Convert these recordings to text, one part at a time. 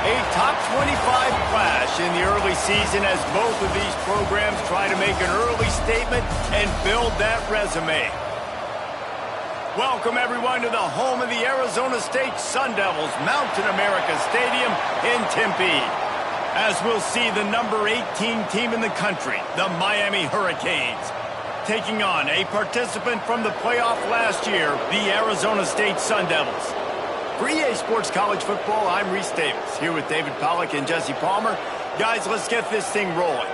A top 25 clash in the early season as both of these programs try to make an early statement and build that resume. Welcome, everyone, to the home of the Arizona State Sun Devils, Mountain America Stadium in Tempe. As we'll see the number 18 team in the country, the Miami Hurricanes, taking on a participant from the playoff last year, the Arizona State Sun Devils. For EA Sports College Football, I'm Reese Davis, here with David Pollack and Jesse Palmer. Guys, let's get this thing rolling.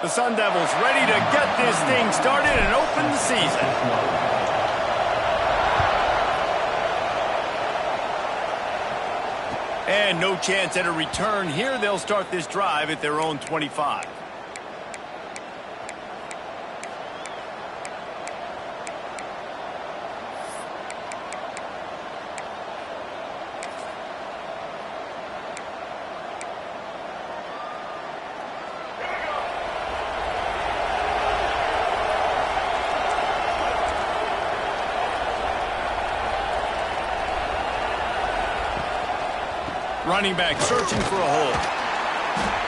The Sun Devils ready to get this thing started and open the season. And no chance at a return here. They'll start this drive at their own 25. Running back searching for a hole.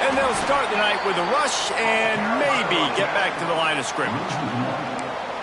And they'll start the night with a rush and maybe get back to the line of scrimmage.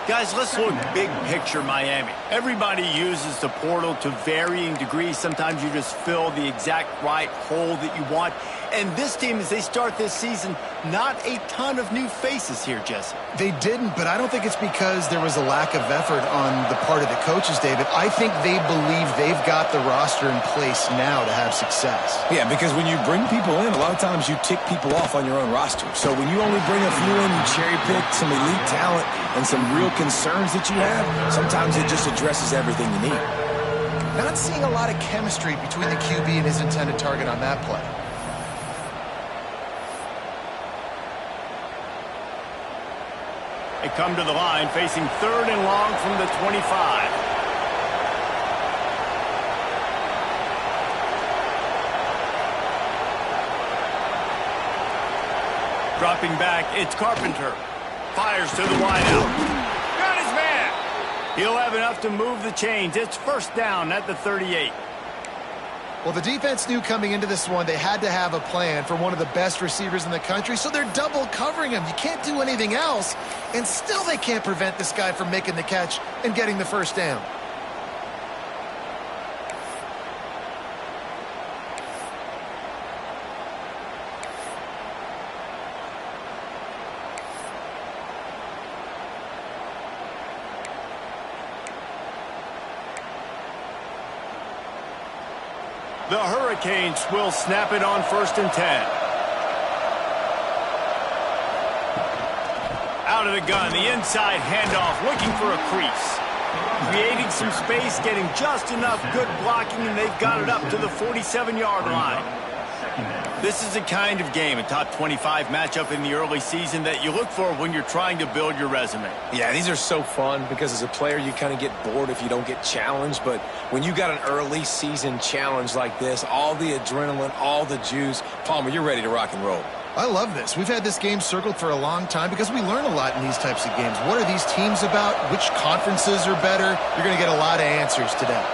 Guys, let's look big picture Miami. Everybody uses the portal to varying degrees. Sometimes you just fill the exact right hole that you want. And this team, as they start this season, not a ton of new faces here, Jesse. They didn't, but I don't think it's because there was a lack of effort on the part of the coaches, David. I think they believe they've got the roster in place now to have success. Yeah, because when you bring people in, a lot of times you tick people off on your own roster. So when you only bring a few in, you cherry pick some elite talent and some real concerns that you have, sometimes it just addresses everything you need. Not seeing a lot of chemistry between the QB and his intended target on that play. They come to the line facing 3rd and long from the 25. Dropping back, it's Carpenter. Fires to the wideout. Got his man. He'll have enough to move the chains. It's 1st down at the 38. Well, the defense knew coming into this one they had to have a plan for one of the best receivers in the country, so they're double covering him. You can't do anything else, and still they can't prevent this guy from making the catch and getting the 1st down. The Hurricanes will snap it on 1st and 10. Out of the gun, the inside handoff, looking for a crease. Creating some space, getting just enough good blocking, and they've got it up to the 47-yard line. This is the kind of game, a top 25 matchup in the early season, that you look for when you're trying to build your resume. Yeah, these are so fun because as a player you kind of get bored if you don't get challenged, but when you got an early season challenge like this, all the adrenaline, all the juice, Palmer, you're ready to rock and roll. I love this. We've had this game circled for a long time because we learn a lot in these types of games. What are these teams about? Which conferences are better? You're going to get a lot of answers today.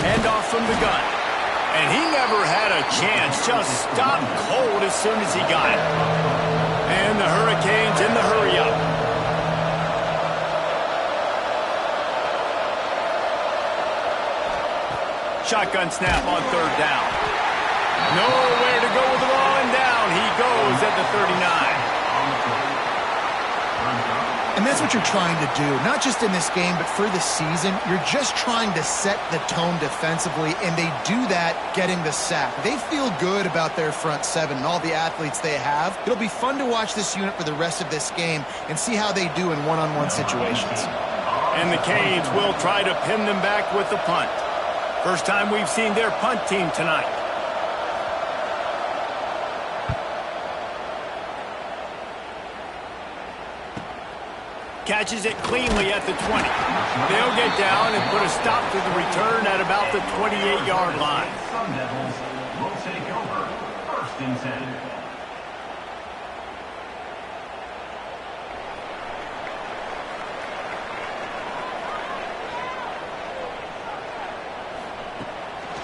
Handoff from the gun. And he never had a chance. Just stopped cold as soon as he got it. And the Hurricanes in the hurry-up. Shotgun snap on 3rd down. Nowhere to go with the ball, and down he goes at the 39. And that's what you're trying to do, not just in this game, but for the season. You're just trying to set the tone defensively, and they do that getting the sack. They feel good about their front seven and all the athletes they have. It'll be fun to watch this unit for the rest of this game and see how they do in one-on-one situations. And the Canes will try to pin them back with the punt. First time we've seen their punt team tonight. Catches it cleanly at the 20. They'll get down and put a stop to the return at about the 28-yard line. Sun Devils will take over 1st and 10.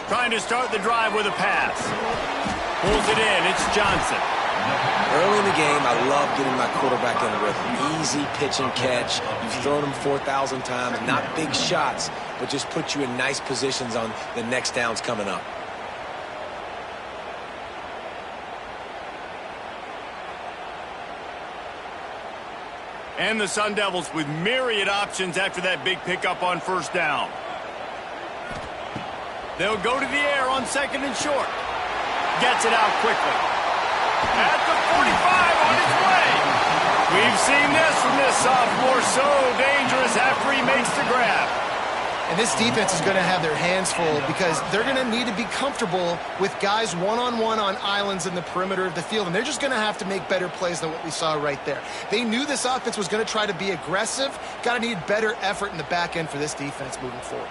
Trying to start the drive with a pass. Pulls it in. It's Johnson. Early in the game, I love getting my quarterback in a rhythm. Easy pitch and catch. You've thrown them 4,000 times. Not big shots, but just put you in nice positions on the next downs coming up. And the Sun Devils with myriad options after that big pickup on first down. They'll go to the air on 2nd and short. Gets it out quickly. At the 45 on his way. We've seen this from this sophomore. So dangerous after he makes the grab. And this defense is going to have their hands full because they're going to need to be comfortable with guys one-on-one on islands in the perimeter of the field. And they're just going to have to make better plays than what we saw right there. They knew this offense was going to try to be aggressive. Got to need better effort in the back end for this defense moving forward.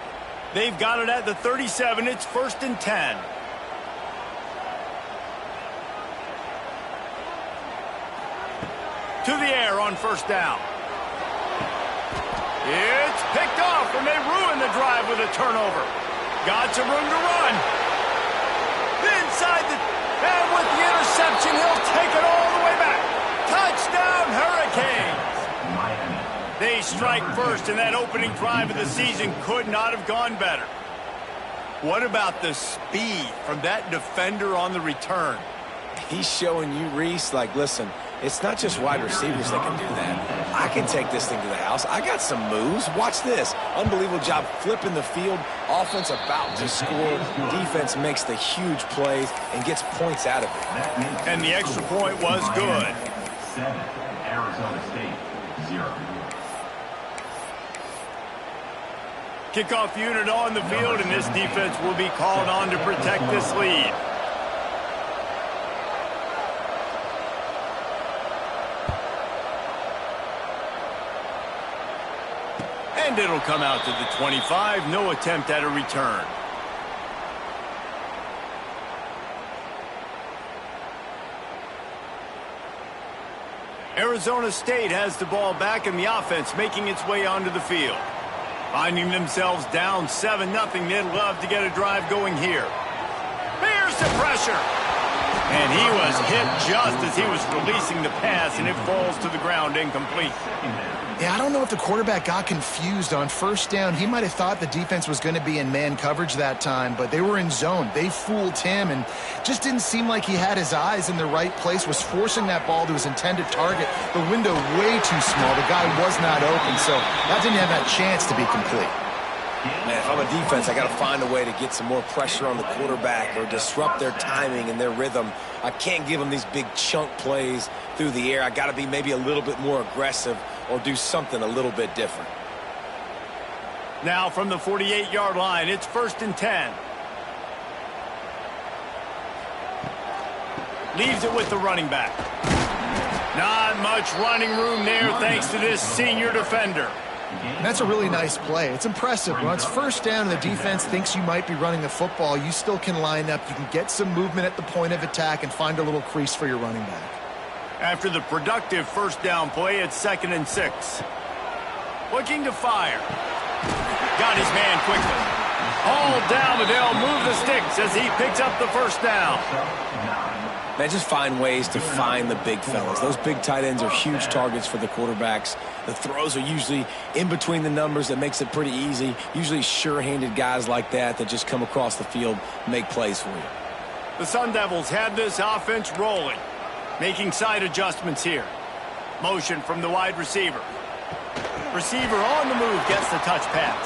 They've got it at the 37. It's 1st and 10. To the air on first down. It's picked off, and they ruin the drive with a turnover. Got some room to run. Inside and with the interception, he'll take it all the way back. Touchdown, Hurricanes. They strike first, and that opening drive of the season could not have gone better. What about the speed from that defender on the return? He's showing you, Reese, like, listen, it's not just wide receivers that can do that. I can take this thing to the house. I got some moves. Watch this. Unbelievable job flipping the field. Offense about to score. Defense makes the huge plays and gets points out of it. And the extra point was good. 7, Arizona State, 0. Kickoff unit on the field, and this defense will be called on to protect this lead. And it'll come out to the 25. No attempt at a return. Arizona State has the ball back, and the offense making its way onto the field. Finding themselves down 7-0, they'd love to get a drive going here. Here's the pressure. And he was hit just as he was releasing the pass, and it falls to the ground incomplete. Yeah, I don't know if the quarterback got confused on first down. He might have thought the defense was going to be in man coverage that time, but they were in zone. They fooled him and just didn't seem like he had his eyes in the right place, was forcing that ball to his intended target. The window way too small. The guy was not open, so that didn't have that chance to be complete. Man, if I'm a defense, I got to find a way to get some more pressure on the quarterback or disrupt their timing and their rhythm. I can't give them these big chunk plays through the air. I got to be maybe a little bit more aggressive or do something a little bit different. Now from the 48-yard line, it's 1st and 10. Leaves it with the running back. Not much running room there thanks to this senior defender. That's a really nice play. It's impressive. When it's first down and the defense thinks you might be running the football, you still can line up. You can get some movement at the point of attack and find a little crease for your running back. After the productive first down play, it's 2nd and 6. Looking to fire. Got his man quickly. All down, but they'll move the sticks as he picks up the first down. Man, just find ways to find the big fellas. Those big tight ends are huge targets for the quarterbacks. The throws are usually in between the numbers. That makes it pretty easy. Usually sure-handed guys like that just come across the field, make plays for you. The Sun Devils have this offense rolling, making side adjustments here. Motion from the wide receiver. Receiver on the move gets the touch pass.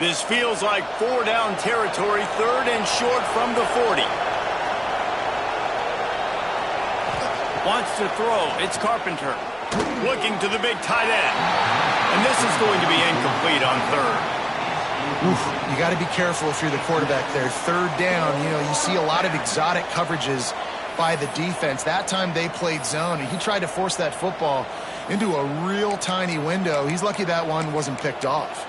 This feels like 4-down territory, 3rd and short from the 40. Wants to throw. It's Carpenter. Looking to the big tight end. And this is going to be incomplete on 3rd. Oof, you got to be careful if you're the quarterback there. 3rd down, you see a lot of exotic coverages by the defense. That time they played zone, and he tried to force that football into a real tiny window. He's lucky that one wasn't picked off.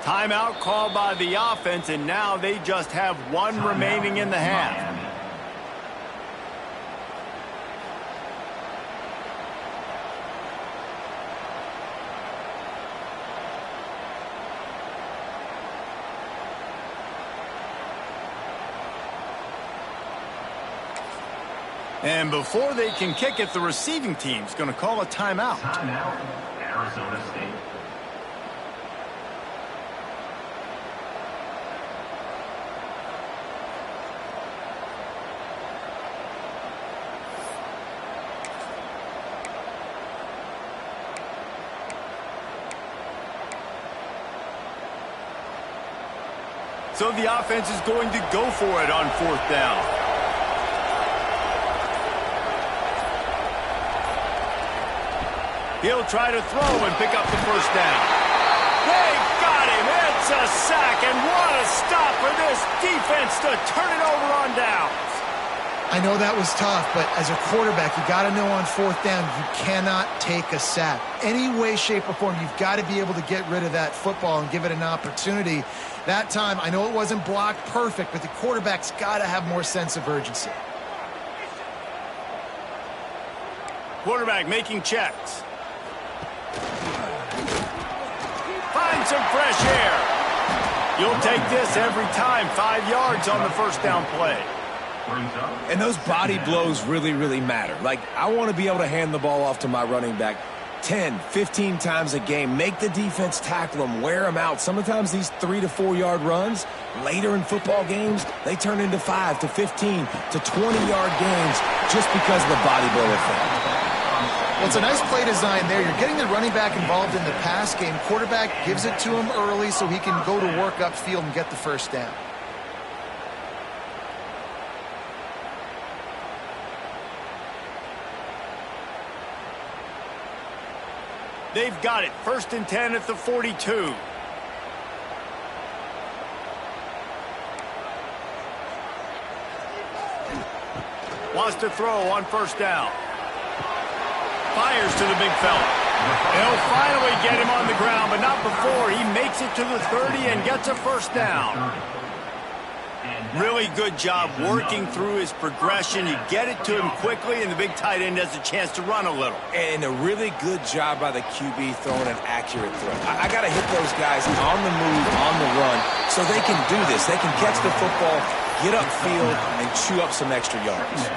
Timeout called by the offense, and now they just have 1 remaining in the half. And before they can kick it, the receiving team's going to call a timeout. Timeout, Arizona State. So the offense is going to go for it on 4th down. He'll try to throw and pick up the 1st down. They got him. It's a sack, and what a stop for this defense to turn it over on downs. I know that was tough, but as a quarterback, you got to know on 4th down, you cannot take a sack. Any way, shape, or form, you've got to be able to get rid of that football and give it an opportunity. That time, I know it wasn't blocked perfect, but the quarterback's got to have more sense of urgency. Quarterback making checks. Find some fresh air. You'll take this every time. 5 yards on the 1st down play. And those body blows really, really matter. Like, I want to be able to hand the ball off to my running back 10, 15 times a game. Make the defense tackle them, wear them out. Sometimes these 3 to 4 yard runs, later in football games, they turn into 5 to 15 to 20-yard games just because of the body blow effect. Well, it's a nice play design there. You're getting the running back involved in the pass game. Quarterback gives it to him early so he can go to work upfield and get the 1st down. They've got it. 1st and 10 at the 42. Wants to throw on 1st down. Fires to the big fella. He'll finally get him on the ground, but not before. He makes it to the 30 and gets a 1st down. Really good job working through his progression. You get it to him quickly, and the big tight end has a chance to run a little. And a really good job by the QB throwing an accurate throw. I got to hit those guys on the move, on the run, so they can do this. They can catch the football, get upfield, and chew up some extra yards.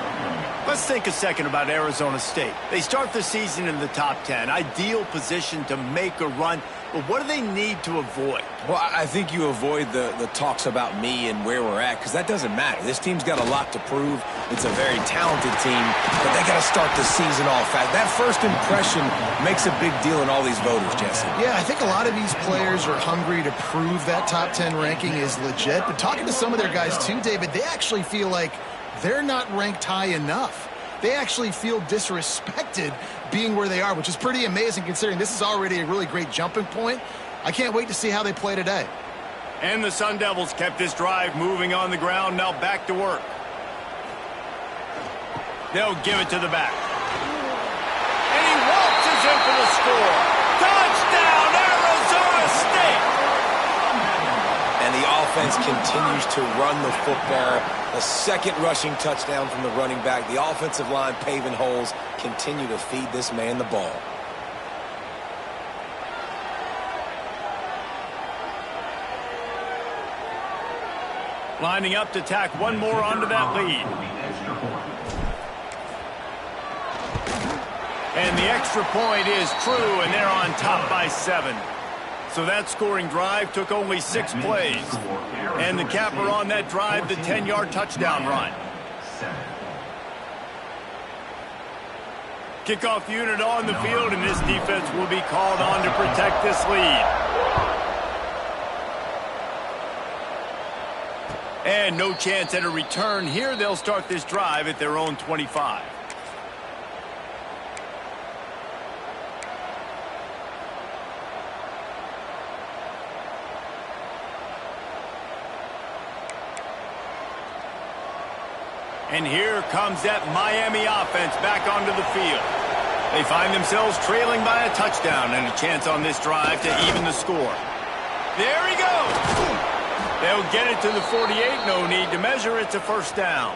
Let's think a second about Arizona State. They start the season in the top 10. Ideal position to make a run. But what do they need to avoid? Well, I think you avoid the talks about me and where we're at, because that doesn't matter. This team's got a lot to prove. It's a very talented team, but they got to start the season off fast. That first impression makes a big deal in all these voters, Jesse. Yeah, I think a lot of these players are hungry to prove that top 10 ranking is legit. But talking to some of their guys too, David, they actually feel like they're not ranked high enough. They actually feel disrespected being where they are, which is pretty amazing considering this is already a really great jumping point. I can't wait to see how they play today. And the Sun Devils kept this drive moving on the ground. Now back to work. They'll give it to the back. And he waltzes in for the score. Touchdown, Arizona State! And the offense continues to run the football. A second rushing touchdown from the running back. The offensive line paving holes. Continue to feed this man the ball. Lining up to tack one more onto that lead. And the extra point is true, and they're on top by 7. So that scoring drive took only 6 plays. And the capper on that drive, the 10-yard touchdown run. Kickoff unit on the field, and this defense will be called on to protect this lead. And no chance at a return here. They'll start this drive at their own 25. And here comes that Miami offense back onto the field. They find themselves trailing by a touchdown and a chance on this drive to even the score. There he goes. They'll get it to the 48. No need to measure. It's a first down.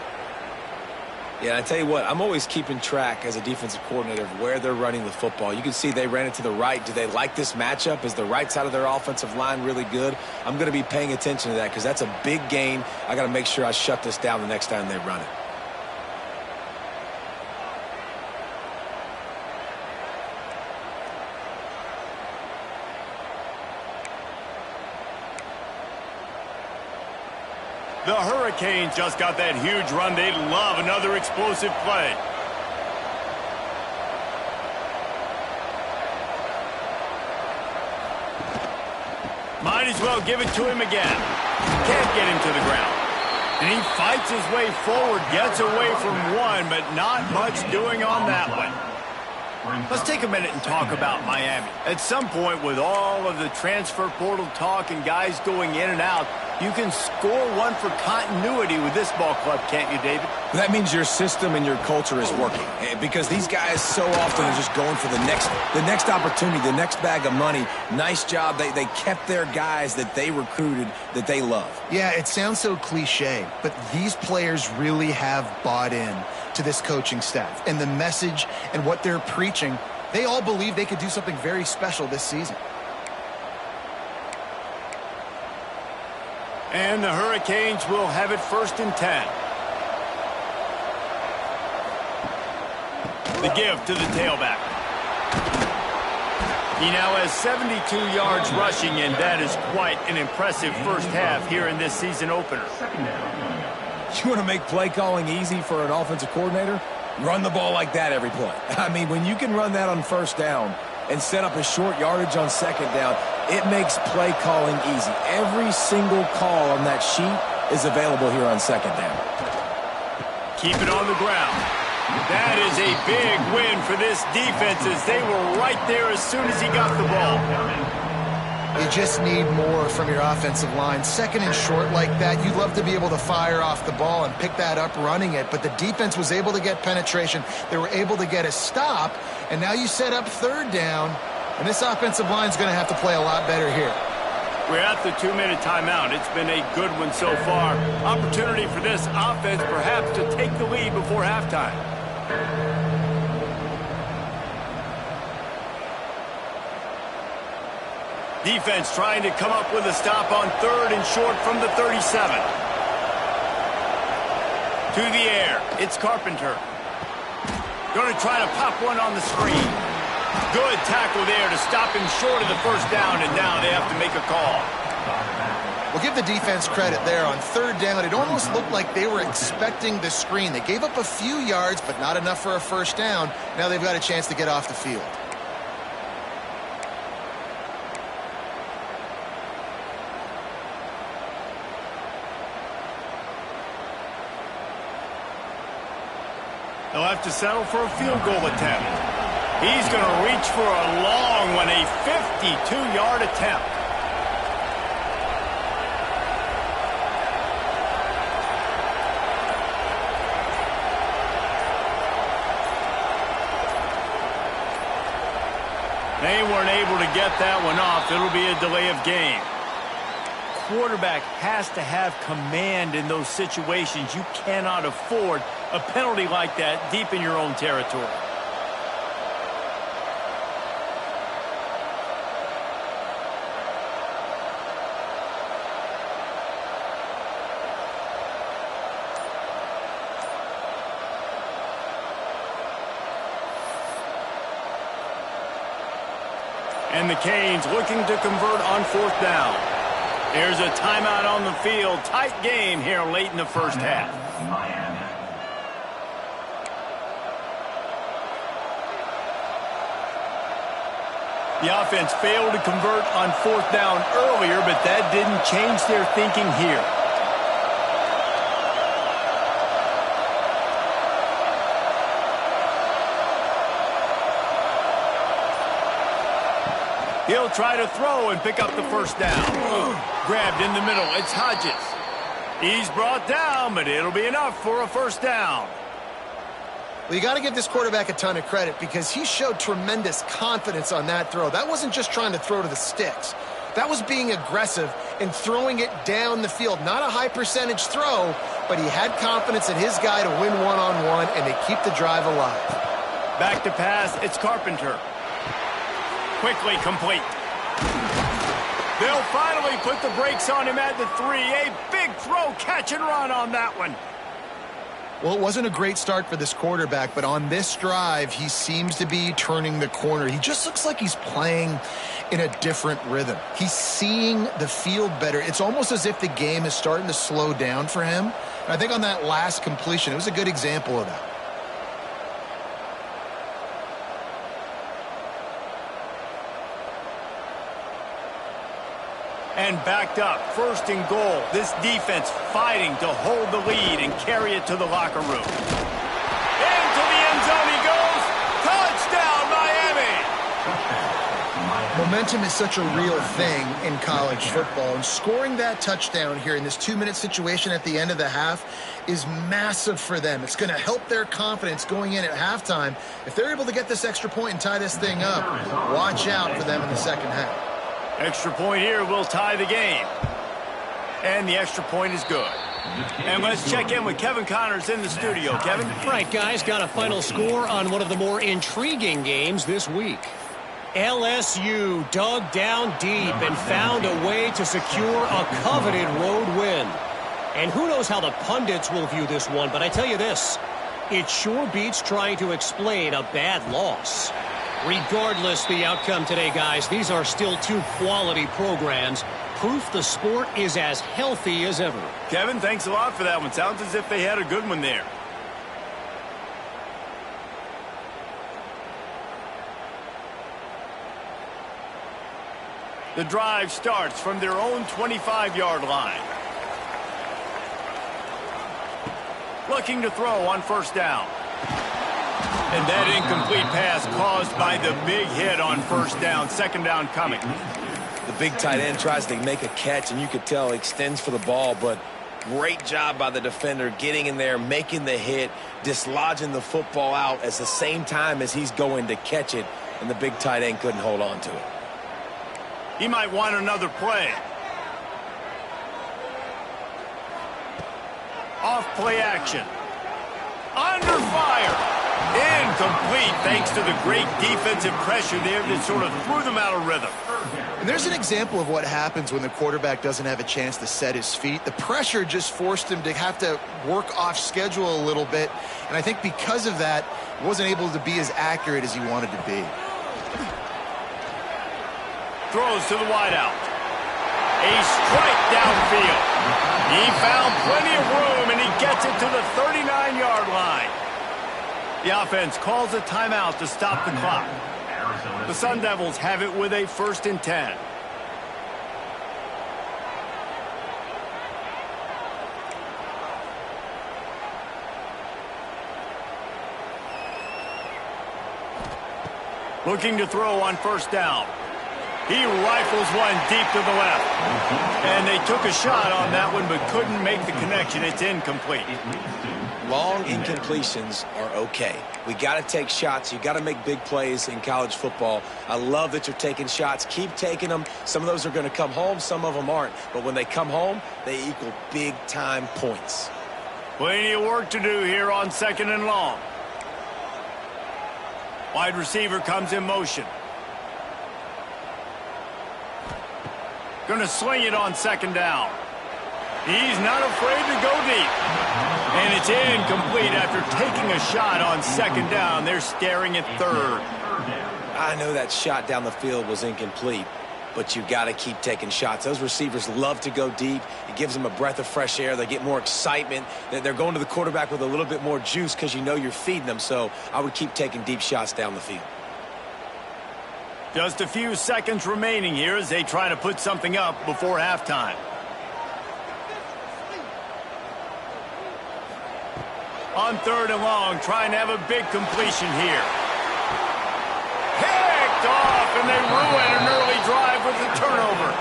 Yeah, I tell you what, I'm always keeping track as a defensive coordinator of where they're running the football. You can see they ran it to the right. Do they like this matchup? Is the right side of their offensive line really good? I'm going to be paying attention to that because that's a big gain. I got to make sure I shut this down the next time they run it. The Hurricanes just got that huge run. They'd love another explosive play. Might as well give it to him again. Can't get him to the ground. And he fights his way forward, gets away from one, but not much doing on that one. Let's take a minute and talk about Miami. At some point, with all of the transfer portal talk and guys going in and out, you can score one for continuity with this ball club, can't you, David? That means your system and your culture is working because these guys so often are just going for the next opportunity, the next bag of money. Nice job. They kept their guys that they recruited that they love. Yeah, it sounds so cliche, but these players really have bought in to this coaching staff and the message and what they're preaching. They all believe they could do something very special this season. And the Hurricanes will have it 1st and 10. The give to the tailback. He now has 72 yards rushing, and that is quite an impressive first half here in this season opener. You want to make play calling easy for an offensive coordinator? Run the ball like that every play. I mean, when you can run that on first down and set up a short yardage on second down, it makes play calling easy. Every single call on that sheet is available here on second down. Keep it on the ground. That is a big win for this defense as they were right there as soon as he got the ball. You just need more from your offensive line. Second and short like that, you'd love to be able to fire off the ball and pick that up running it, but the defense was able to get penetration. They were able to get a stop, and now you set up third down, and this offensive line is going to have to play a lot better here. We're at the 2-minute timeout. It's been a good one so far. Opportunity for this offense perhaps to take the lead before halftime. Defense trying to come up with a stop on 3rd and short from the 37. To the air, it's Carpenter. Going to try to pop one on the screen. Good tackle there to stop him short of the first down, and now they have to make a call. We'll give the defense credit there on 3rd down. It almost looked like they were expecting the screen. They gave up a few yards, but not enough for a first down. Now they've got a chance to get off the field. They'll have to settle for a field goal attempt. He's going to reach for a long one, a 52-yard attempt. They weren't able to get that one off. It'll be a delay of game. Quarterback has to have command in those situations. You cannot afford a penalty like that deep in your own territory. And the Canes looking to convert on 4th down. Here's a timeout on the field. Tight game here late in the first half. Miami. The offense failed to convert on 4th down earlier, but that didn't change their thinking here. He'll try to throw and pick up the first down. Grabbed in the middle. It's Hodges. He's brought down, but it'll be enough for a first down. Well, you got to give this quarterback a ton of credit because he showed tremendous confidence on that throw. That wasn't just trying to throw to the sticks. That was being aggressive and throwing it down the field. Not a high percentage throw, but he had confidence in his guy to win one-on-one and to keep the drive alive. Back to pass. It's Carpenter. Quickly complete. They'll finally put the brakes on him at the 3. A big throw, catch and run on that one. Well, it wasn't a great start for this quarterback, but on this drive, he seems to be turning the corner. He just looks like he's playing in a different rhythm. He's seeing the field better. It's almost as if the game is starting to slow down for him. And I think on that last completion, it was a good example of that. And backed up, 1st and goal. This defense fighting to hold the lead and carry it to the locker room. Into the end zone he goes. Touchdown, Miami! Momentum is such a real thing in college football, and scoring that touchdown here in this 2-minute situation at the end of the half is massive for them. It's going to help their confidence going in at halftime. If they're able to get this extra point and tie this thing up, watch out for them in the second half. Extra point here will tie the game. And the extra point is good. And let's check in with Kevin Connors in the studio. Kevin? Right, guys, got a final score on one of the more intriguing games this week. LSU dug down deep and found a way to secure a coveted road win. And who knows how the pundits will view this one, but I tell you this, it sure beats trying to explain a bad loss. Regardless the outcome today, guys, these are still 2 quality programs. Proof the sport is as healthy as ever. Kevin, thanks a lot for that one. Sounds as if they had a good one there. The drive starts from their own 25-yard line. Looking to throw on 1st down. And that incomplete pass caused by the big hit on 1st down. 2nd down coming. The big tight end tries to make a catch, and you could tell he extends for the ball, but great job by the defender getting in there, making the hit, dislodging the football out at the same time as he's going to catch it, and the big tight end couldn't hold on to it. He might want another play. Off play action. Under fire. Incomplete thanks to the great defensive pressure there that sort of threw them out of rhythm. And there's an example of what happens when the quarterback doesn't have a chance to set his feet. The pressure just forced him to have to work off schedule a little bit. And I think because of that, he wasn't able to be as accurate as he wanted to be. Throws to the wideout. A strike downfield. He found plenty of room, and he gets it to the 39-yard line. The offense calls a timeout to stop the clock. The Sun Devils have it with a 1st and 10. Looking to throw on 1st down. He rifles one deep to the left. And they took a shot on that one but couldn't make the connection. It's incomplete. Long incompletions are okay. We got to take shots. You got to make big plays in college football. I love that you're taking shots. Keep taking them. Some of those are going to come home. Some of them aren't. But when they come home, they equal big-time points. Plenty of work to do here on 2nd and long. Wide receiver comes in motion. Going to sling it on 2nd down. He's not afraid to go deep. And it's incomplete after taking a shot on 2nd down. They're staring at 3rd. I know that shot down the field was incomplete, but you got to keep taking shots. Those receivers love to go deep. It gives them a breath of fresh air. They get more excitement. They're going to the quarterback with a little bit more juice because you know you're feeding them. So I would keep taking deep shots down the field. Just a few seconds remaining here as they try to put something up before halftime. On 3rd and long, trying to have a big completion here. Picked off, and they ruin an early drive with the turnover.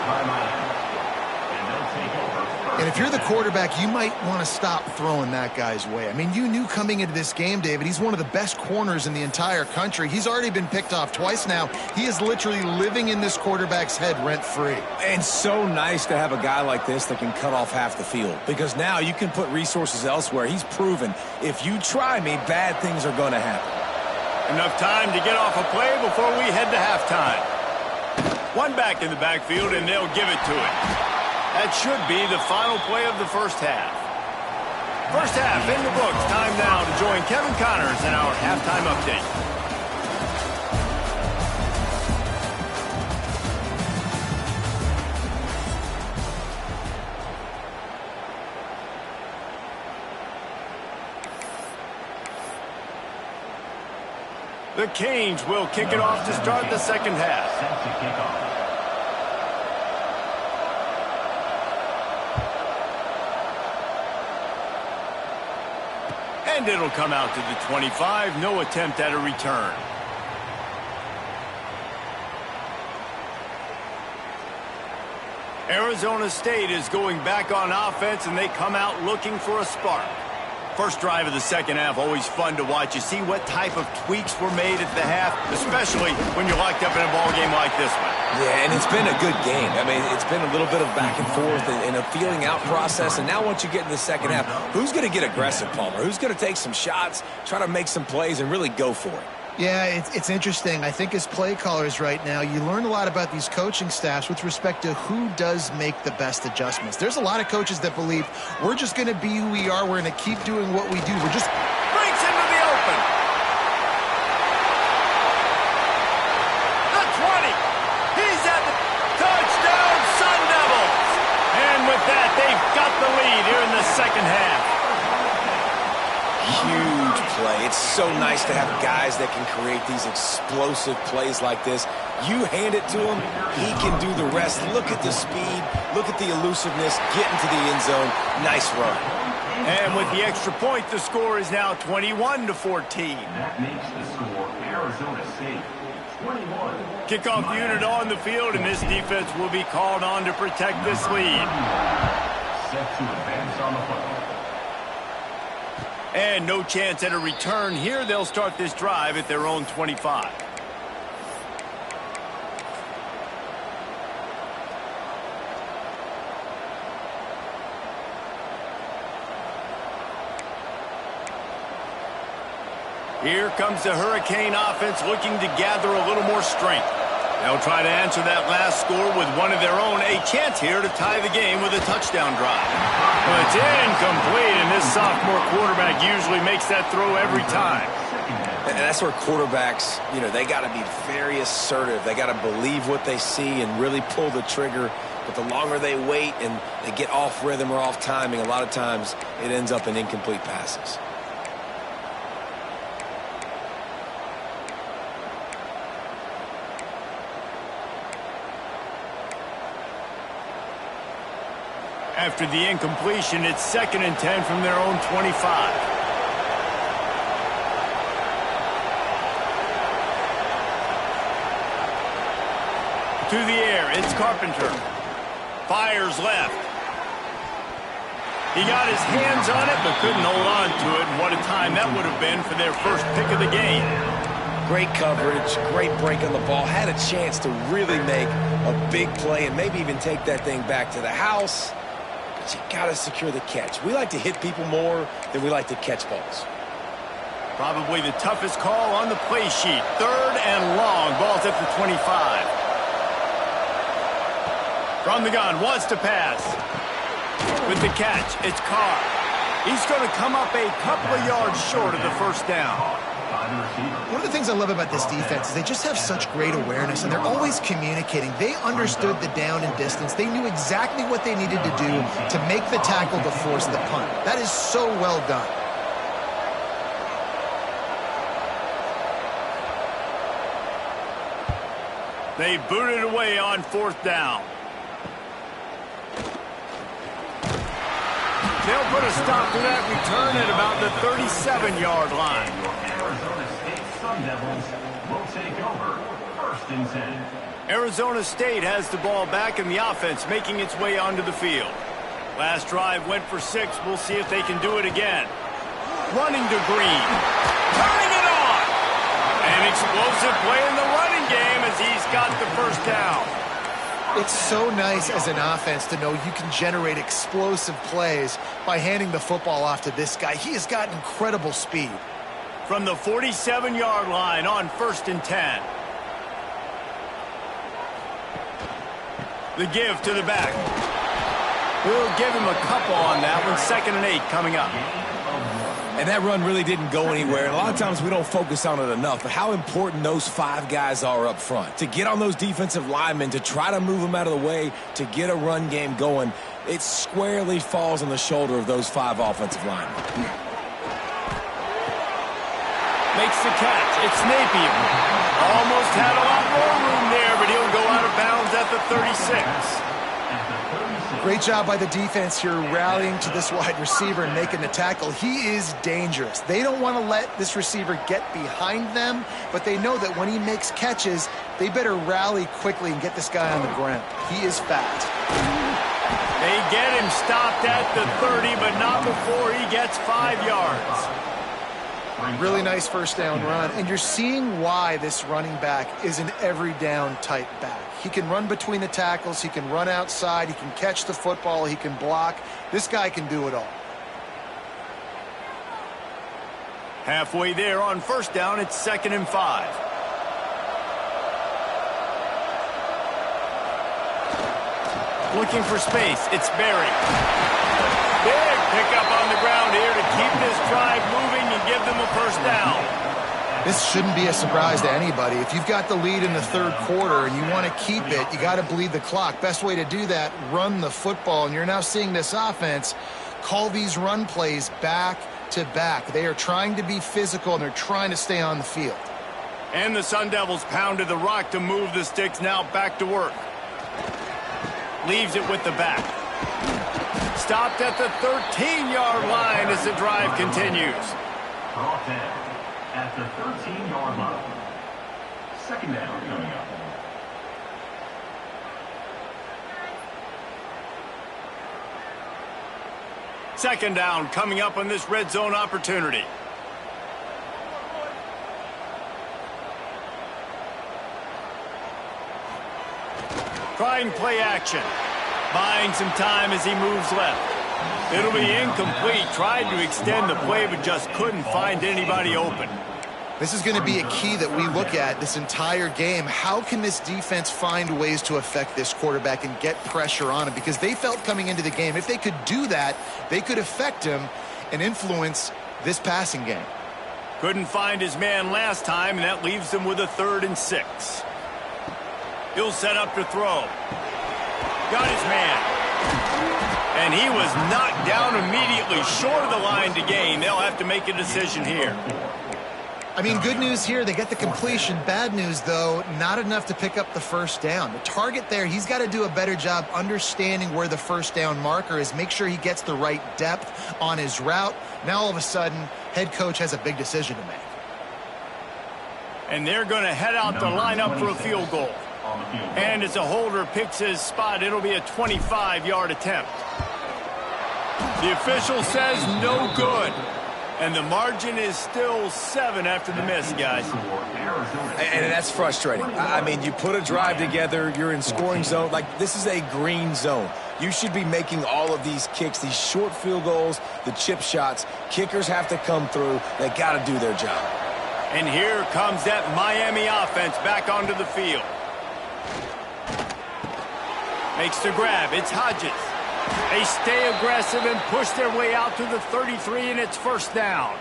And if you're the quarterback, you might want to stop throwing that guy's way. I mean, you knew coming into this game, David, he's one of the best corners in the entire country. He's already been picked off twice now. He is literally living in this quarterback's head rent-free. And so nice to have a guy like this that can cut off half the field, because now you can put resources elsewhere. He's proven if you try me, bad things are going to happen. Enough time to get off a play before we head to halftime. One back in the backfield, and they'll give it to it. That should be the final play of the first half. First half in the books. Time now to join Kevin Connors in our halftime update. The Canes will kick it off to start the second half. Set to kick off. And it'll come out to the 25. No attempt at a return. Arizona State is going back on offense, and they come out looking for a spark. First drive of the second half, always fun to watch. You see what type of tweaks were made at the half, especially when you're locked up in a ball game like this one. Yeah, and it's been a good game. I mean, it's been a little bit of back and forth and a feeling out process. And now once you get in the second half, who's going to get aggressive, Palmer? Who's going to take some shots, try to make some plays, and really go for it? Yeah, it's interesting. I think as play callers right now, you learn a lot about these coaching staffs with respect to who does make the best adjustments. There's a lot of coaches that believe we're just going to be who we are. We're going to keep doing what we do. We're just breaks into the open. The 20. He's at the touchdown, Sun Devils. And with that, they've got the lead here in the second half. Huge play. It's so nice to have guys that can create these explosive plays like this. You hand it to him, he can do the rest. Look at the speed, look at the elusiveness, get into the end zone. Nice run. And with the extra point, the score is now 21-14. That makes the score Arizona State 21. Kickoff unit on the field, and this defense will be called on to protect this lead. Set to advance on the football. And no chance at a return here. They'll start this drive at their own 25. Here comes the Hurricane offense looking to gather a little more strength. They'll try to answer that last score with one of their own. A chance here to tie the game with a touchdown drive. Well, it's incomplete, and this sophomore quarterback usually makes that throw every time. And that's where quarterbacks, they got to be very assertive. They got to believe what they see and really pull the trigger. But the longer they wait and they get off rhythm or off timing, a lot of times it ends up in incomplete passes. After the incompletion, it's 2nd and 10 from their own 25. To the air, it's Carpenter. Fires left. He got his hands on it, but couldn't hold on to it. And what a time that would have been for their first pick of the game. Great coverage, great break on the ball. Had a chance to really make a big play and maybe even take that thing back to the house. You got to secure the catch. We like to hit people more than we like to catch balls. Probably the toughest call on the play sheet. 3rd and long. Ball's at the 25. From the gun, wants to pass. With the catch, it's Carr. He's going to come up a couple of yards short of the first down. One of the things I love about this defense is they just have such great awareness, and they're always communicating. They understood the down and distance. They knew exactly what they needed to do to make the tackle to force the punt. That is so well done. They booted away on 4th down. They'll put a stop to that return at about the 37-yard line. Arizona State Sun Devils will take over 1st and 10. Arizona State has the ball back in the offense, making its way onto the field. Last drive went for 6. We'll see if they can do it again. Running to Green. Turning it on! An explosive play in the running game as he's got the 1st down. It's so nice as an offense to know you can generate explosive plays by handing the football off to this guy. He has got incredible speed. From the 47-yard line on 1st and 10. The give to the back. We'll give him a couple on that one. 2nd and 8 coming up. And that run really didn't go anywhere. And a lot of times we don't focus on it enough, but how important those 5 guys are up front. To get on those defensive linemen, to try to move them out of the way, to get a run game going, it squarely falls on the shoulder of those 5 offensive linemen. Makes the catch. It's Napier. Almost had a lot more room there, but he'll go out of bounds at the 36. Great job by the defense here rallying to this wide receiver and making the tackle. He is dangerous. They don't want to let this receiver get behind them, but they know that when he makes catches, they better rally quickly and get this guy on the ground. He is fast. They get him stopped at the 30, but not before he gets 5 yards. Really nice 1st down run, and you're seeing why this running back is an every down type back. He can run between the tackles, he can run outside, he can catch the football, he can block. This guy can do it all. Halfway there on 1st down, it's 2nd and 5. Looking for space, it's Berry. Big pickup on the ground here to keep this drive moving and give them a 1st down. This shouldn't be a surprise to anybody. If you've got the lead in the 3rd quarter and you want to keep it, you got to bleed the clock. Best way to do that, run the football. And you're now seeing this offense call these run plays back to back. They are trying to be physical, and they're trying to stay on the field. And the Sun Devils pounded the rock to move the sticks. Now back to work. Leaves it with the back. Stopped at the 13-yard line as the drive continues. Brought down at the 13-yard line. 2nd down coming up. Second down coming up on this red zone opportunity. Trying play action. Buying some time as he moves left. It'll be incomplete. Tried to extend the play, but just couldn't find anybody open. This is going to be a key that we look at this entire game. How can this defense find ways to affect this quarterback and get pressure on him? Because they felt coming into the game, if they could do that, they could affect him and influence this passing game. Couldn't find his man last time, and that leaves them with a 3rd and 6. He'll set up to throw. Got his man. And he was knocked down immediately, short of the line to gain. They'll have to make a decision here. I mean, good news here, they get the completion. Bad news, though, not enough to pick up the 1st down. The target there, he's got to do a better job understanding where the 1st down marker is, make sure he gets the right depth on his route. Now, all of a sudden, head coach has a big decision to make. And they're going to head out to line up for a field goal. And as a holder picks his spot, it'll be a 25-yard attempt. The official says no good. And the margin is still 7 after the miss, guys. And that's frustrating. I mean, you put a drive together, you're in scoring zone. Like, this is a green zone. You should be making all of these kicks, these short field goals, the chip shots. Kickers have to come through. They got to do their job. And here comes that Miami offense back onto the field. Makes the grab. It's Hodges. They stay aggressive and push their way out to the 33, and it's 1st down.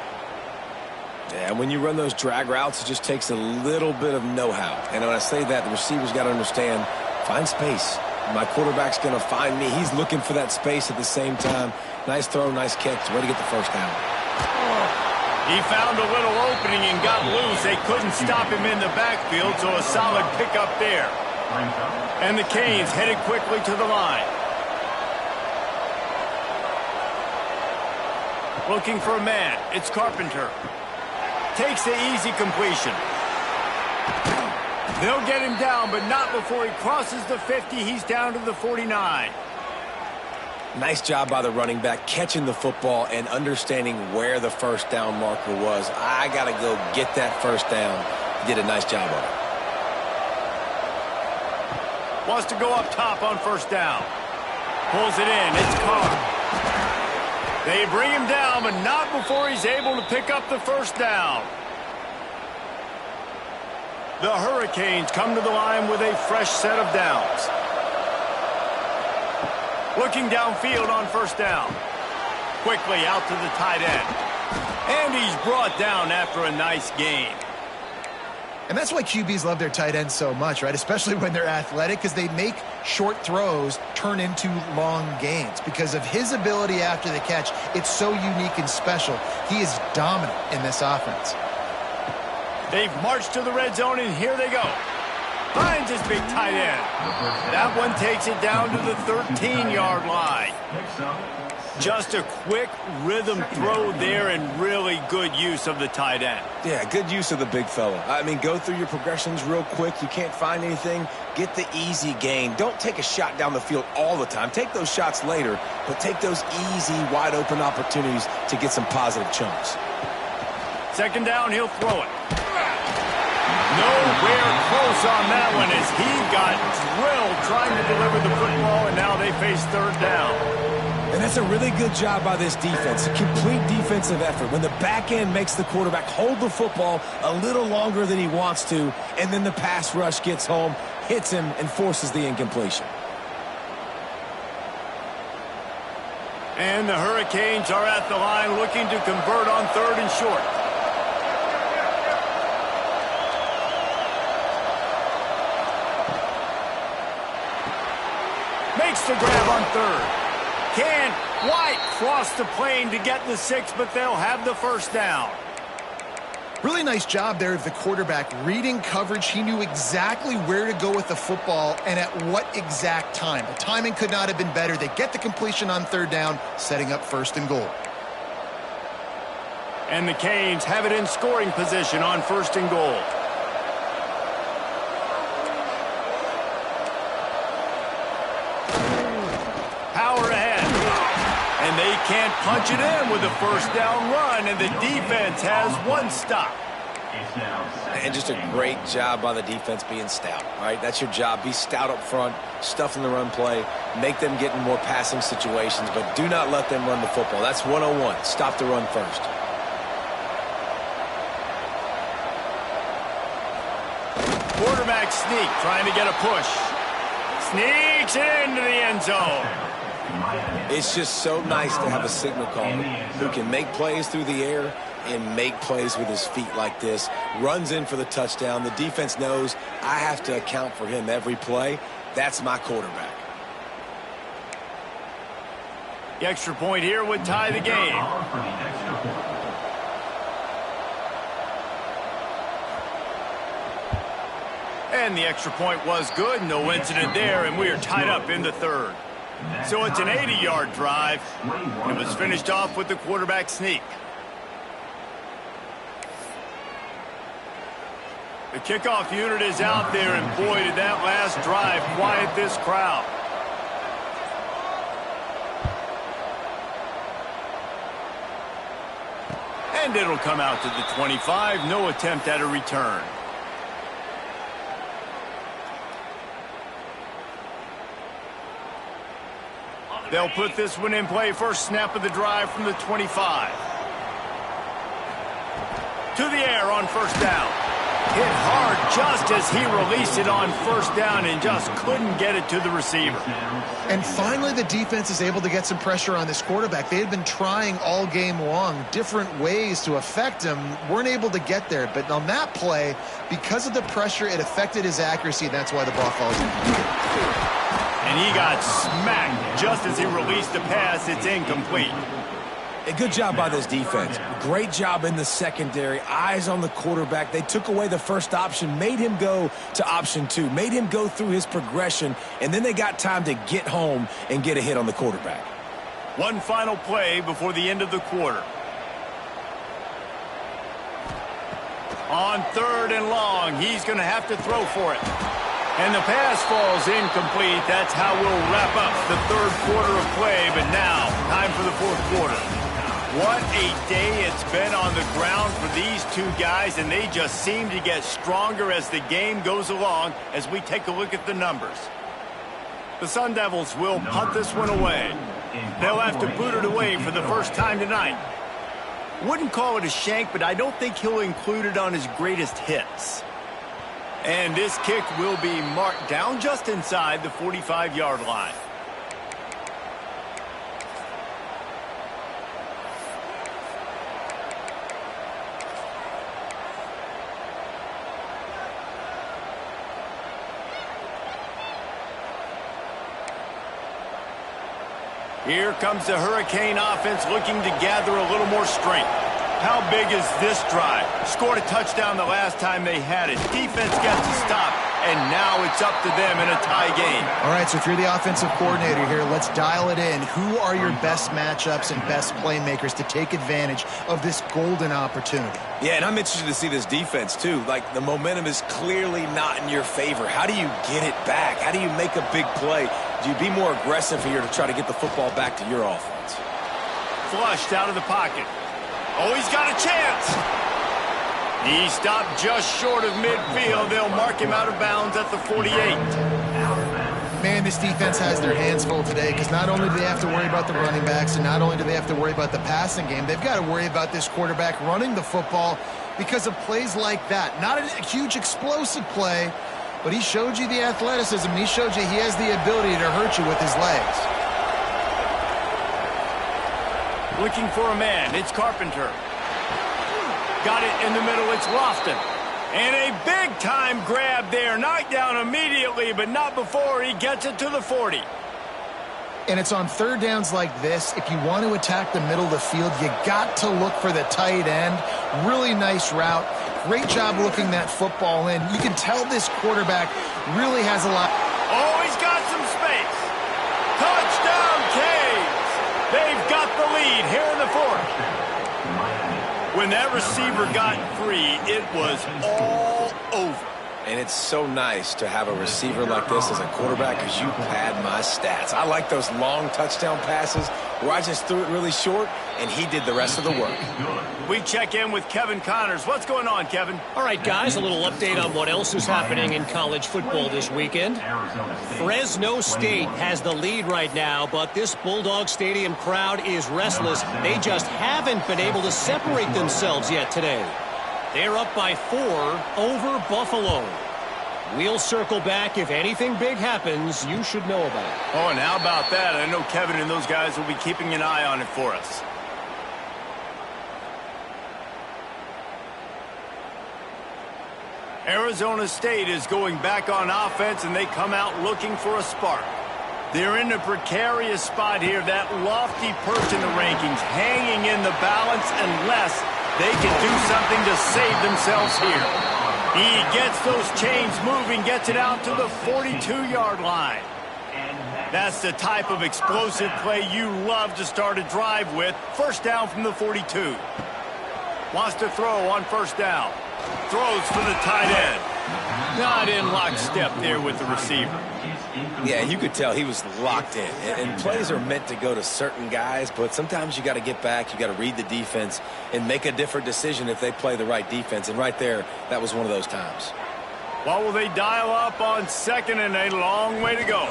Yeah, when you run those drag routes, it just takes a little bit of know-how. And when I say that, the receiver's got to understand, find space. My quarterback's going to find me. He's looking for that space at the same time. Nice throw, nice catch. Way to get the first down. He found a little opening and got loose. They couldn't stop him in the backfield, so a solid pickup there. And the Canes headed quickly to the line. Looking for a man. It's Carpenter. Takes the easy completion. They'll get him down, but not before he crosses the 50. He's down to the 49. Nice job by the running back, catching the football and understanding where the first down marker was. I got to go get that first down. Did a nice job of it. Wants to go up top on first down. Pulls it in. It's Carr. They bring him down, but not before he's able to pick up the first down. The Hurricanes come to the line with a fresh set of downs. Looking downfield on first down. Quickly out to the tight end. And he's brought down after a nice gain. And that's why QBs love their tight ends so much, right? Especially when they're athletic, because they make short throws turn into long gains. Because of his ability after the catch, it's so unique and special. He is dominant in this offense. They've marched to the red zone, and here they go. Finds his big tight end. That one takes it down to the 13-yard line. Just a quick rhythm throw there and really good use of the tight end. Yeah, good use of the big fella. I mean, go through your progressions real quick. You can't find anything. Get the easy gain. Don't take a shot down the field all the time. Take those shots later, but take those easy, wide-open opportunities to get some positive chunks. Second down, he'll throw it. Nowhere close on that one as he got drilled trying to deliver the football, and now they face third down. And that's a really good job by this defense, a complete defensive effort. When the back end makes the quarterback hold the football a little longer than he wants to, and then the pass rush gets home, hits him, and forces the incompletion. And the Hurricanes are at the line looking to convert on third and short. Makes the grab on third. Can White cross the plane to get the 6, but they'll have the first down. Really nice job there of the quarterback reading coverage. He knew exactly where to go with the football and at what exact time. The timing could not have been better. They get the completion on third down, setting up first and goal. And the Canes have it in scoring position on first and goal. Power ahead. And they can't punch it in with a first down run, and the defense has one stop. And just a great job by the defense being stout, all right? That's your job. Be stout up front, stuff in the run play, make them get in more passing situations, but do not let them run the football. That's 101. Stop the run first. Quarterback sneak, trying to get a push. Sneaks into the end zone. It's just so nice to have a signal caller who can make plays through the air and make plays with his feet like this. Runs in for the touchdown. The defense knows I have to account for him every play. That's my quarterback. The extra point here would tie the game. And the extra point was good. No incident there, and we are tied up in the third. So it's an 80-yard drive. It was finished off with the quarterback sneak. The kickoff unit is out there, and boy, did that last drive quiet this crowd. And it'll come out to the 25. No attempt at a return. They'll put this one in play. First snap of the drive from the 25. To the air on first down. hit hard just as he released it on first down and just couldn't get it to the receiver. And finally, the defense is able to get some pressure on this quarterback. They had been trying all game long different ways to affect him, weren't able to get there. But on that play, because of the pressure, it affected his accuracy, and that's why the ball falls in. And he got smacked just as he released the pass. It's incomplete. A good job by this defense. Great job in the secondary. Eyes on the quarterback. They took away the first option, made him go to option 2, made him go through his progression, and then they got time to get home and get a hit on the quarterback. One final play before the end of the quarter. On 3rd and long, he's going to have to throw for it. And the pass falls incomplete. That's how we'll wrap up the 3rd quarter of play. But now, time for the 4th quarter. What a day it's been on the ground for these two guys, and they just seem to get stronger as the game goes along as we take a look at the numbers. The Sun Devils will punt this one away. They'll have to boot it away for the first time tonight. Wouldn't call it a shank, but I don't think he'll include it on his greatest hits. And this kick will be marked down just inside the 45-yard line. Here comes the Hurricane offense looking to gather a little more strength. How big is this drive? Scored a touchdown the last time they had it. Defense gets a stop, and now it's up to them in a tie game. All right, so if you're the offensive coordinator here, let's dial it in. Who are your best matchups and best playmakers to take advantage of this golden opportunity? Yeah, and I'm interested to see this defense, too. Like, the momentum is clearly not in your favor. How do you get it back? How do you make a big play? Do you be more aggressive here to try to get the football back to your offense? Flushed out of the pocket. Oh, he's got a chance. He stopped just short of midfield. They'll mark him out of bounds at the 48. Man, this defense has their hands full today because not only do they have to worry about the running backs and not only do they have to worry about the passing game, they've got to worry about this quarterback running the football because of plays like that. Not a huge explosive play, but he showed you the athleticism, and he showed you he has the ability to hurt you with his legs. Looking for a man, it's Carpenter. Got it in the middle, it's Lofton. And a big-time grab there. Knocked down immediately, but not before he gets it to the 40. And it's on 3rd downs like this. If you want to attack the middle of the field, you got to look for the tight end. Really nice route. Great job looking that football in. You can tell this quarterback really has a lot. Oh, he's got some space. Touchdown, Canes. They've got the lead here in the 4th. When that receiver got free, it was all over. And it's so nice to have a receiver like this as a quarterback because you pad my stats. I like those long touchdown passes where I just threw it really short and he did the rest of the work. We check in with Kevin Connors. What's going on, Kevin? All right, guys, a little update on what else is happening in college football this weekend. Fresno State has the lead right now, but this Bulldog Stadium crowd is restless. They just haven't been able to separate themselves yet today. They're up by 4 over Buffalo. We'll circle back. If anything big happens, you should know about it. Oh, and how about that? I know Kevin and those guys will be keeping an eye on it for us. Arizona State is going back on offense, and they come out looking for a spark. They're in a precarious spot here, that lofty perch in the rankings, hanging in the balance unless they can do something to save themselves here. He gets those chains moving, gets it out to the 42-yard line. That's the type of explosive play you love to start a drive with. First down from the 42. Wants to throw on first down. Throws for the tight end. Not in lockstep there with the receiver. Yeah, you could tell he was locked in. And plays are meant to go to certain guys, but sometimes you got to get back, you got to read the defense, and make a different decision if they play the right defense. And right there, that was one of those times. Well, will they dial up on second and a long way to go?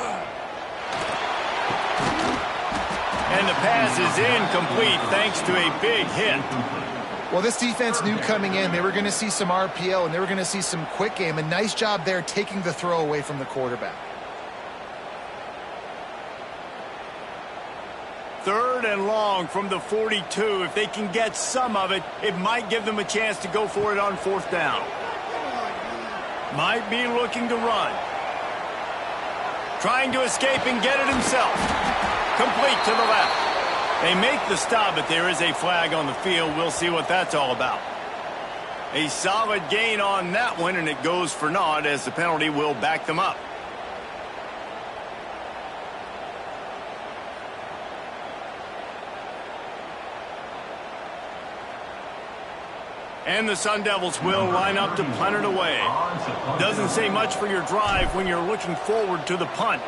And the pass is incomplete thanks to a big hit. Well, this defense knew coming in they were going to see some RPO and they were going to see some quick game. A nice job there taking the throw away from the quarterback. 3rd and long from the 42. If they can get some of it, it might give them a chance to go for it on 4th down. Might be looking to run. Trying to escape and get it himself. Complete to the left. They make the stop, but there is a flag on the field. We'll see what that's all about. A solid gain on that one, and it goes for naught as the penalty will back them up. And the Sun Devils will line up to punt it away. Doesn't say much for your drive when you're looking forward to the punt.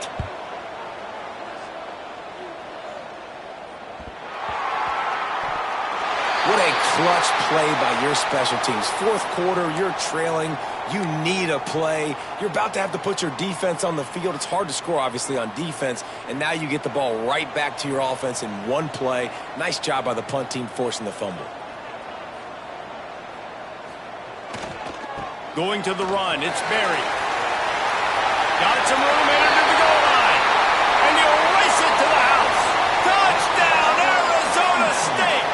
What a clutch play by your special teams. 4th quarter, you're trailing. You need a play. You're about to have to put your defense on the field. It's hard to score, obviously, on defense. And now you get the ball right back to your offense in one play. Nice job by the punt team forcing the fumble. Going to the run, it's Berry. Got some room in into the goal line. And he'll race it to the house. Touchdown, Arizona State!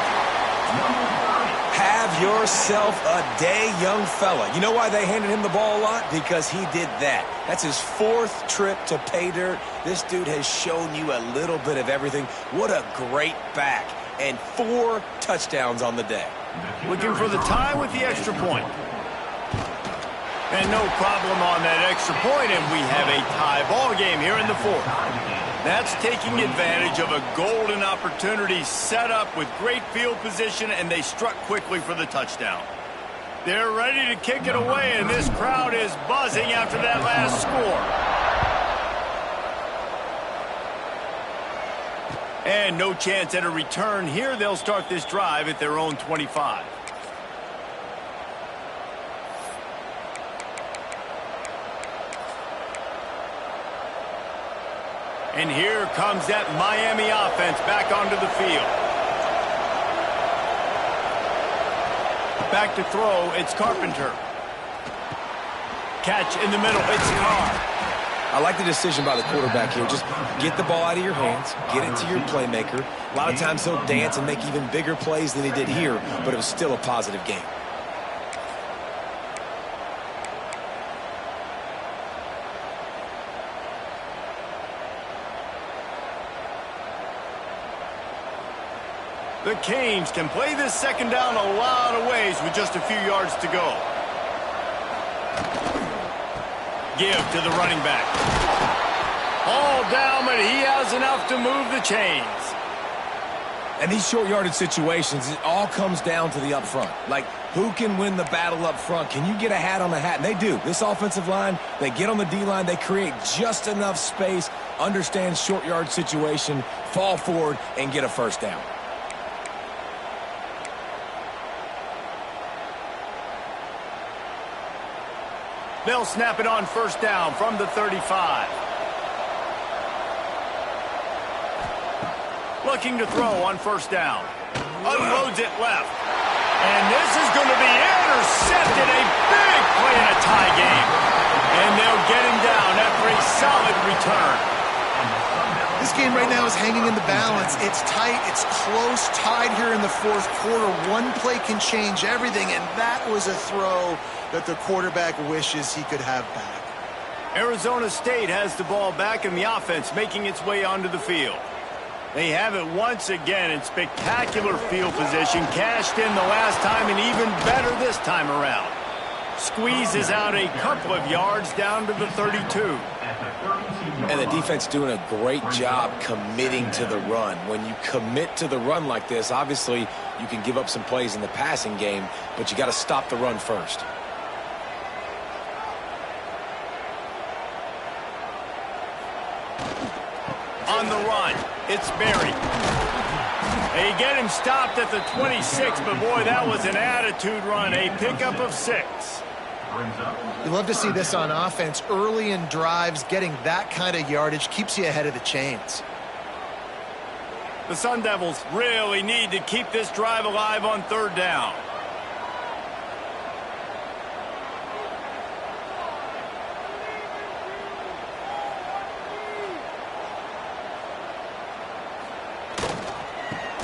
Have yourself a day, young fella. You know why they handed him the ball a lot? Because he did that. That's his 4th trip to pay dirt. This dude has shown you a little bit of everything. What a great back. And 4 touchdowns on the day. Looking for the tie with the extra point. And no problem on that extra point, and we have a tie ball game here in the 4th. That's taking advantage of a golden opportunity set up with great field position, and they struck quickly for the touchdown. They're ready to kick it away, and this crowd is buzzing after that last score. And no chance at a return here. They'll start this drive at their own 25. And here comes that Miami offense back onto the field. Back to throw, it's Carpenter. Catch in the middle, it's Carr. I like the decision by the quarterback here. Just get the ball out of your hands, get it to your playmaker. A lot of times he'll dance and make even bigger plays than he did here, but it was still a positive game. The Canes can play this 2nd down a lot of ways with just a few yards to go. Give to the running back. All down, but he has enough to move the chains. And these short yardage situations, it all comes down to the up front. Like, who can win the battle up front? Can you get a hat on the hat? And they do. This offensive line, they get on the D-line, they create just enough space, understand short yard situation, fall forward, and get a 1st down. They'll snap it on 1st down from the 35. Looking to throw on 1st down. Unloads it left. And this is going to be intercepted. A big play in a tie game. And they'll get him down after a solid return. This game right now is hanging in the balance. It's tight, it's close, tied here in the 4th quarter. One play can change everything, and that was a throw that the quarterback wishes he could have back. Arizona State has the ball back, and the offense making its way onto the field. They have it once again in spectacular field position, cashed in the last time and even better this time around. Squeezes out a couple of yards down to the 32. And the defense doing a great job committing to the run. When you commit to the run like this, obviously you can give up some plays in the passing game, but you got to stop the run first. On the run, it's Berry. They get him stopped at the 26, but boy, that was an attitude run, a pickup of 6. You love to see this on offense. Early in drives, getting that kind of yardage keeps you ahead of the chains. The Sun Devils really need to keep this drive alive on 3rd down.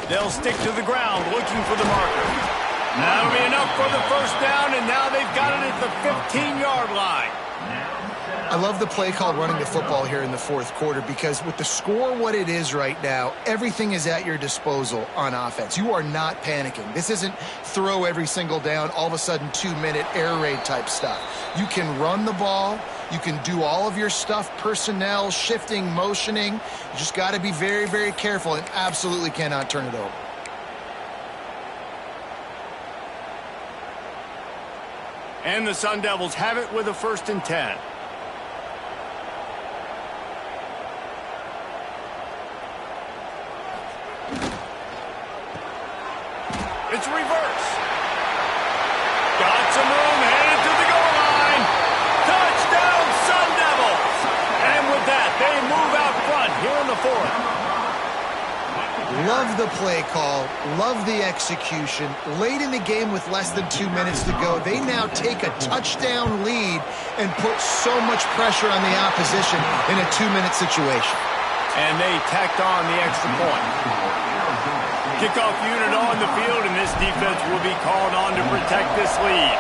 They'll stick to the ground looking for the marker. That'll be enough for the first down, and now they've got it at the 15-yard line. I love the play call running the football here in the fourth quarter because with the score what it is right now, everything is at your disposal on offense. You are not panicking. This isn't throw every single down, all of a sudden 2-minute air raid type stuff. You can run the ball. You can do all of your stuff, personnel, shifting, motioning. You just got to be very, very careful and absolutely cannot turn it over. And the Sun Devils have it with a 1st and 10. It's reverse. Got some room, headed to the goal line. Touchdown, Sun Devils. And with that, they move out front here in the 4th. Love the play call, love the execution. Late in the game with less than 2 minutes to go, they now take a touchdown lead and put so much pressure on the opposition in a 2-minute situation. And they tacked on the extra point. Kickoff unit on the field, and this defense will be called on to protect this lead.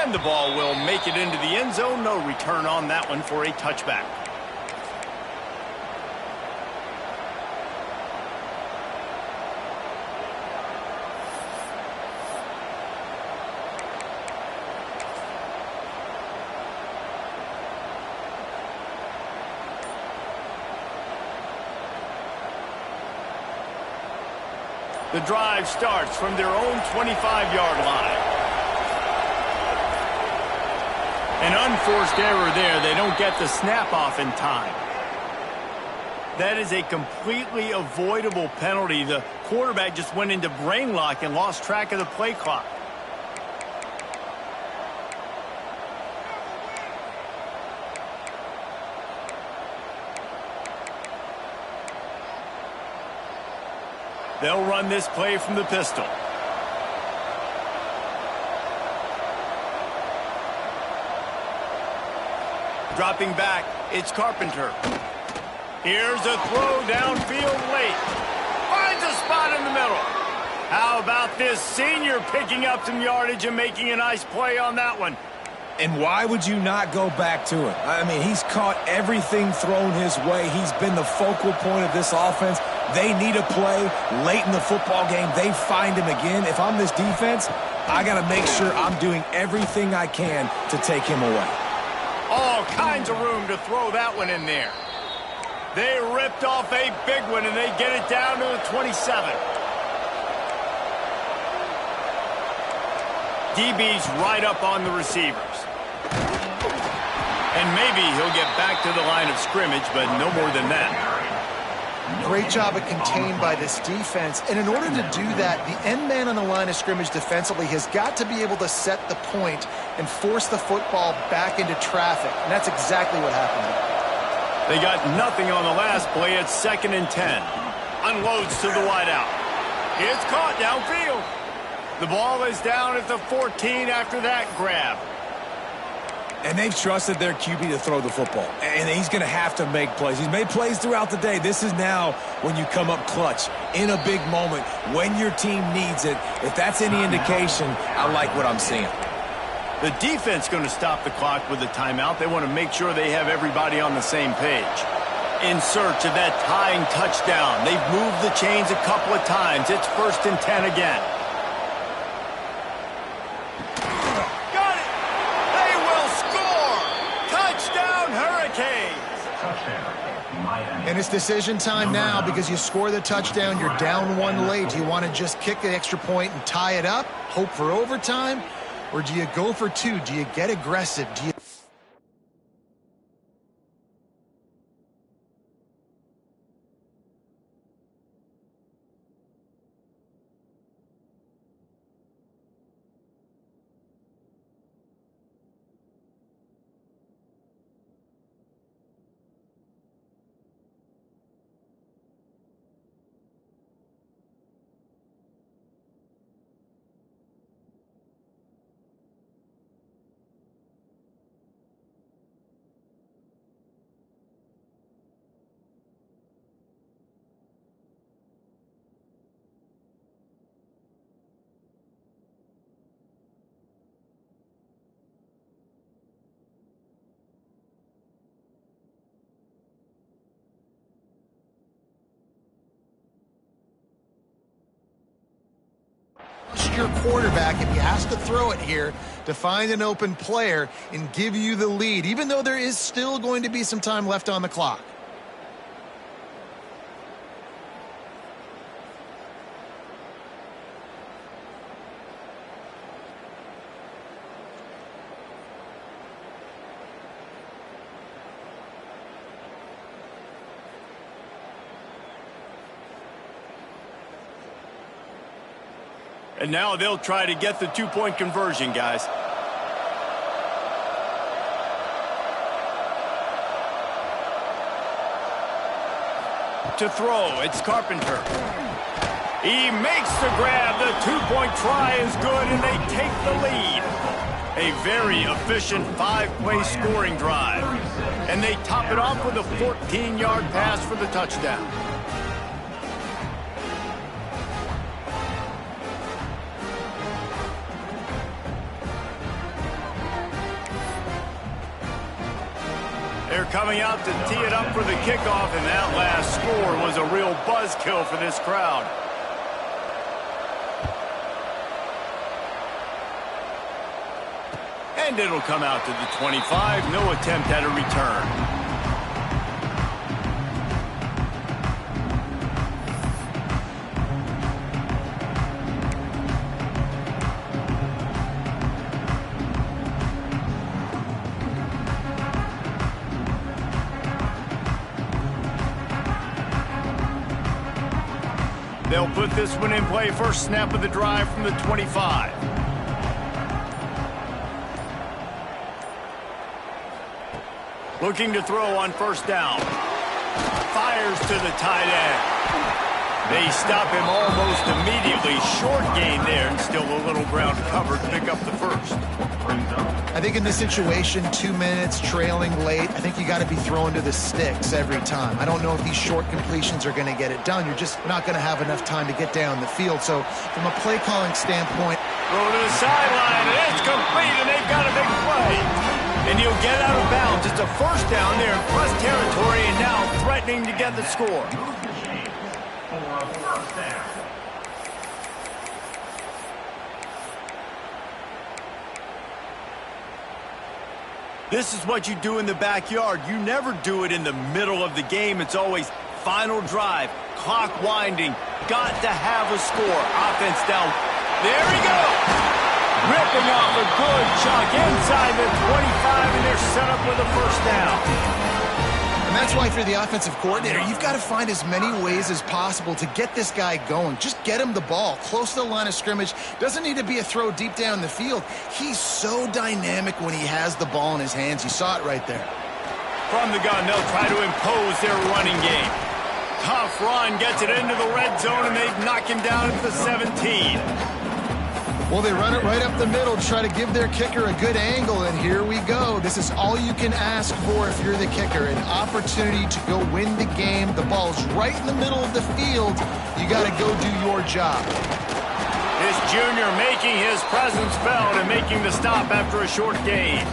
And the ball will make it into the end zone. No return on that one for a touchback. The drive starts from their own 25-yard line. An unforced error there. They don't get the snap off in time. That is a completely avoidable penalty. The quarterback just went into brain lock and lost track of the play clock. They'll run this play from the pistol. Dropping back, it's Carpenter. Here's a throw downfield late. Finds a spot in the middle. How about this senior picking up some yardage and making a nice play on that one? And why would you not go back to it? I mean, he's caught everything thrown his way. He's been the focal point of this offense. They need a play late in the football game. They find him again. If I'm this defense, I got to make sure I'm doing everything I can to take him away. All kinds of room to throw that one in there. They ripped off a big one, and they get it down to the 27. DB's right up on the receivers. And maybe he'll get back to the line of scrimmage, but no more than that. Great job of contained by this defense. And in order to do that, the end man on the line of scrimmage defensively has got to be able to set the point and force the football back into traffic. And that's exactly what happened there. They got nothing on the last play. It's 2nd and 10. Unloads to the wideout. It's caught downfield. The ball is down at the 14 after that grab. And they've trusted their QB to throw the football. And he's going to have to make plays. He's made plays throughout the day. This is now when you come up clutch in a big moment when your team needs it. If that's any indication, I like what I'm seeing. The defense going to stop the clock with a timeout. They want to make sure they have everybody on the same page. In search of that tying touchdown. They've moved the chains a couple of times. It's 1st and 10 again. Got it! They will score! Touchdown, Hurricanes! And it's decision time now because you score the touchdown, you're down one late. Do you want to just kick the extra point and tie it up, hope for overtime? Or do you go for two? Do you get aggressive? Do you trust your quarterback if he has to throw it here to find an open player and give you the lead, even though there is still going to be some time left on the clock. And now they'll try to get the two-point conversion, guys. To throw, it's Carpenter. He makes the grab. The two-point try is good, and they take the lead. A very efficient 5-play scoring drive. And they top it off with a 14-yard pass for the touchdown. They're coming out to tee it up for the kickoff, and that last score was a real buzzkill for this crowd. And it'll come out to the 25. No attempt at a return. They'll put this one in play. First snap of the drive from the 25. Looking to throw on first down. Fires to the tight end. They stop him almost immediately. Short gain there, and still a little ground covered to pick up the first. I think in this situation, 2 minutes, trailing late, I think you got to be throwing to the sticks every time. I don't know if these short completions are going to get it done. You're just not going to have enough time to get down the field. So from a play calling standpoint, throw to the sideline, and it's complete, and they've got a big play. And he'll get out of bounds. It's a first down there in plus territory, and now threatening to get the score. This is what you do in the backyard. You never do it in the middle of the game. It's always final drive, clock winding, got to have a score. Offense down. There he goes. Ripping off a good chunk inside the 25, and they're set up with a first down. And that's why for the offensive coordinator, you've got to find as many ways as possible to get this guy going. Just get him the ball close to the line of scrimmage. Doesn't need to be a throw deep down the field. He's so dynamic when he has the ball in his hands. You saw it right there. From the gun, they'll try to impose their running game. Tough run, gets it into the red zone, and they knock him down at the 17. Well, they run it right up the middle to try to give their kicker a good angle, and here we go. This is all you can ask for if you're the kicker, an opportunity to go win the game. The ball's right in the middle of the field. You got to go do your job. This junior making his presence felt and making the stop after a short gain.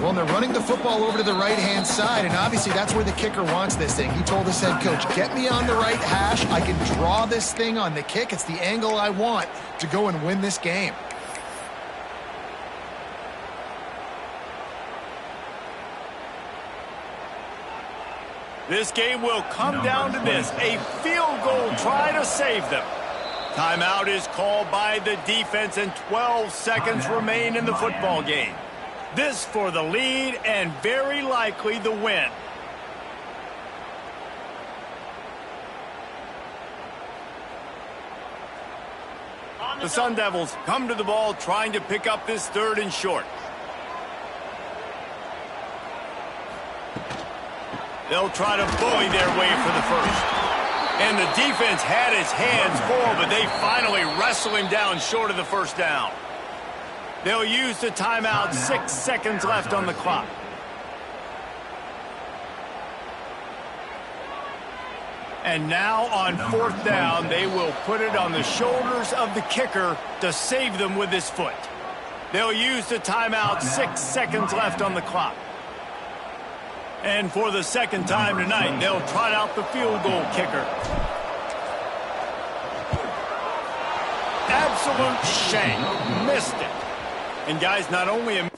Well, they're running the football over to the right-hand side, and obviously that's where the kicker wants this thing. He told his head coach, get me on the right hash. I can draw this thing on the kick. It's the angle I want to go and win this game. This game will come down to this, a field goal try to save them. Timeout is called by the defense, and 12 seconds remain in the football game. This for the lead and very likely the win. The Sun Devils come to the ball trying to pick up this third and short. They'll try to bully their way for the first. And the defense had his hands full, but they finally wrestle him down short of the first down. They'll use the timeout. 6 seconds left on the clock. And now on fourth down, they will put it on the shoulders of the kicker to save them with his foot. They'll use the timeout. 6 seconds left on the clock. And for the second time tonight, they'll trot out the field goal kicker. absolute shank. Missed it. And guys, not only a